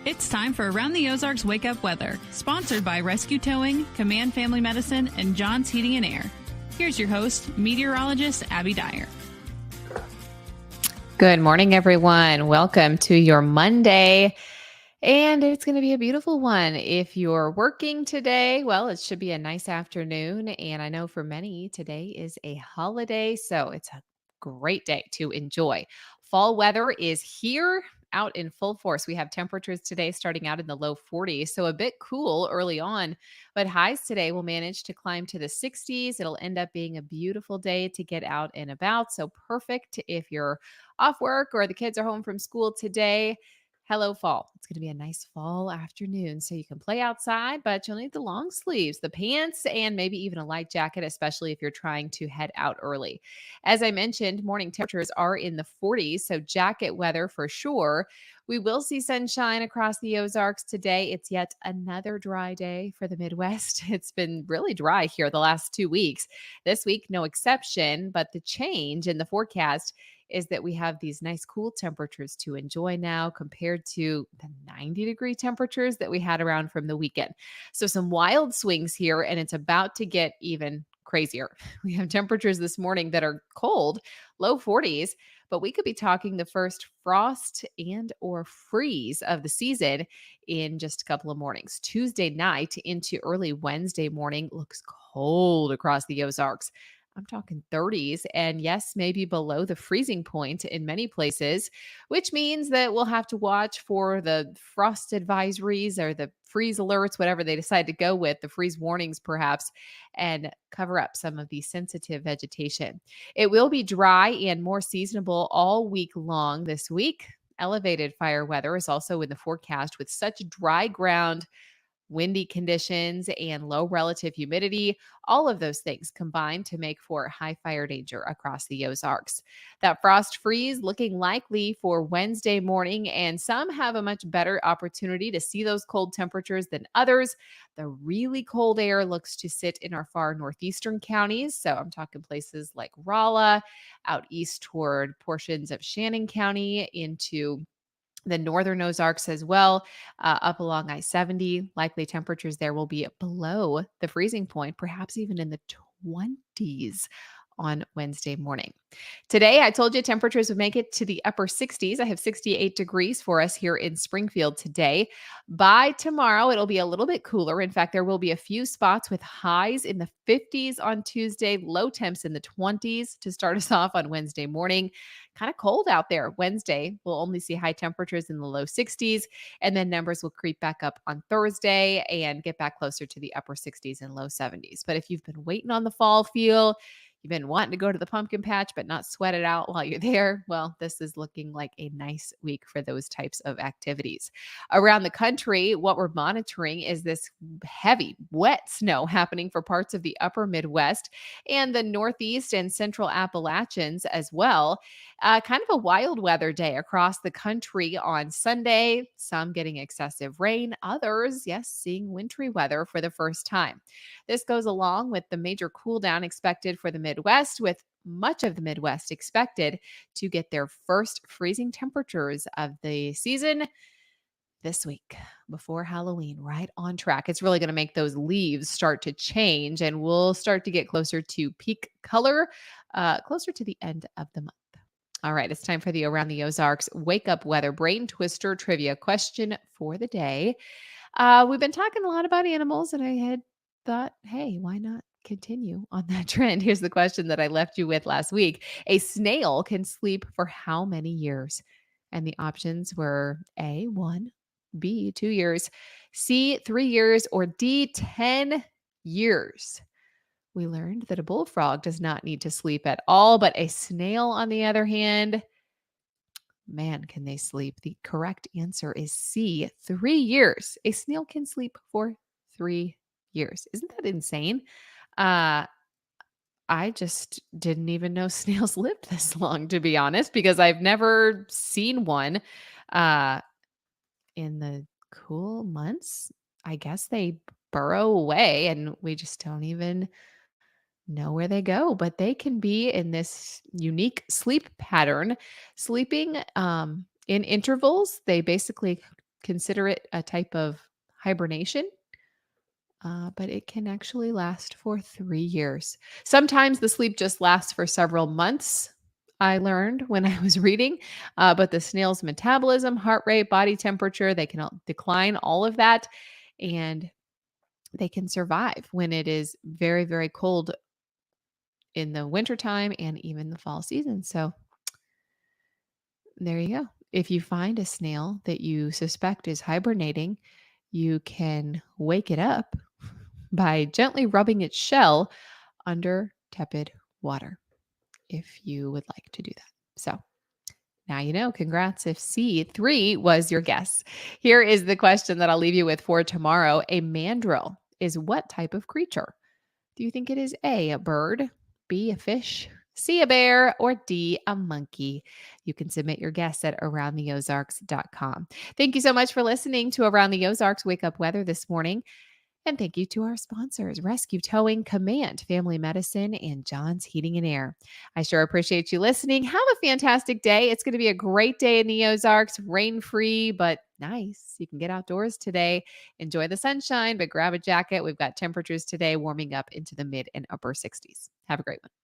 It's time for Around the Ozarks Wake Up Weather, sponsored by Rescue Towing, Command Family Medicine, and John's Heating and Air. Here's your host, meteorologist Abby Dyer. Good morning, everyone. Welcome to your Monday. And it's going to be a beautiful one. If you're working today, well, it should be a nice afternoon. And I know for many, today is a holiday, so it's a great day to enjoy. Fall weather is here out in full force. We have temperatures today starting out in the low 40s, so a bit cool early on, but highs today will manage to climb to the 60s. It'll end up being a beautiful day to get out and about. So perfect if you're off work or the kids are home from school today. Hello, fall. It's going to be a nice fall afternoon, so you can play outside, but you'll need the long sleeves, the pants, and maybe even a light jacket, especially if you're trying to head out early. As I mentioned, morning temperatures are in the 40s, so jacket weather for sure. We will see sunshine across the Ozarks today. It's yet another dry day for the Midwest. It's been really dry here the last 2 weeks. This week, no exception, but the change in the forecast is that we have these nice cool temperatures to enjoy now compared to the 90-degree temperatures that we had around from the weekend. So some wild swings here, and it's about to get even crazier. We have temperatures this morning that are cold, low 40s, but we could be talking the first frost and or freeze of the season in just a couple of mornings. Tuesday night into early Wednesday morning looks cold across the Ozarks. I'm talking 30s, and yes, maybe below the freezing point in many places, which means that we'll have to watch for the frost advisories or the freeze alerts, whatever they decide to go with, the freeze warnings perhaps, and cover up some of the sensitive vegetation. It will be dry and more seasonable all week long this week. Elevated fire weather is also in the forecast with such dry ground, windy conditions, and low relative humidity. All of those things combine to make for high fire danger across the Ozarks. That frost freeze looking likely for Wednesday morning, and some have a much better opportunity to see those cold temperatures than others. The really cold air looks to sit in our far northeastern counties. So I'm talking places like Rolla, out east toward portions of Shannon County into the northern Ozarks as well, up along I-70. Likely temperatures there will be below the freezing point, perhaps even in the 20s on Wednesday morning. Today, I told you temperatures would make it to the upper 60s. I have 68 degrees for us here in Springfield today. By tomorrow, it'll be a little bit cooler. In fact, there will be a few spots with highs in the 50s on Tuesday, low temps in the 20s to start us off on Wednesday morning. Kind of cold out there. Wednesday, we'll only see high temperatures in the low 60s, and then numbers will creep back up on Thursday and get back closer to the upper 60s and low 70s. But if you've been waiting on the fall feel, you've been wanting to go to the pumpkin patch, but not sweat it out while you're there, well, this is looking like a nice week for those types of activities. Around the country, what we're monitoring is this heavy, wet snow happening for parts of the upper Midwest and the Northeast and Central Appalachians as well. Kind of a wild weather day across the country on Sunday, some getting excessive rain, others, yes, seeing wintry weather for the first time. This goes along with the major cool down expected for the Midwest, with much of the Midwest expected to get their first freezing temperatures of the season this week before Halloween, right on track. It's really going to make those leaves start to change, and we'll start to get closer to peak color closer to the end of the month. All right, it's time for the Around the Ozarks Wake Up Weather Brain Twister Trivia question for the day. We've been talking a lot about animals, and I had thought, hey, why not continue on that trend? Here's the question that I left you with last week. A snail can sleep for how many years? And the options were A, 1, B, 2 years, C, 3 years, or D, 10 years. We learned that a bullfrog does not need to sleep at all, but a snail, on the other hand, man, can they sleep? The correct answer is C, 3 years. A snail can sleep for 3 years. Isn't that insane? I just didn't even know snails lived this long, to be honest, because I've never seen one in the cool months. I guess they burrow away and we just don't even know where they go, but they can be in this unique sleep pattern, sleeping in intervals. They basically consider it a type of hibernation, but it can actually last for 3 years. Sometimes the sleep just lasts for several months. I learned when I was reading, but the snail's metabolism, heart rate, body temperature, they can all decline all of that. And they can survive when it is very, very cold in the wintertime and even the fall season. So there you go. If you find a snail that you suspect is hibernating, you can wake it up by gently rubbing its shell under tepid water if you would like to do that. So now you know. Congrats if C3 was your guess. Here is the question that I'll leave you with for tomorrow. A mandrill is what type of creature? Do you think it is A, a bird, B, a fish, C, a bear, or D, a monkey? You can submit your guess at aroundtheozarks.com. Thank you so much for listening to Around the Ozarks Wake Up Weather this morning. And thank you to our sponsors, Rescue Towing, Command Family Medicine, and John's Heating and Air. I sure appreciate you listening. Have a fantastic day. It's going to be a great day in the Ozarks, rain-free, but nice. You can get outdoors today. Enjoy the sunshine, but grab a jacket. We've got temperatures today warming up into the mid and upper 60s. Have a great one.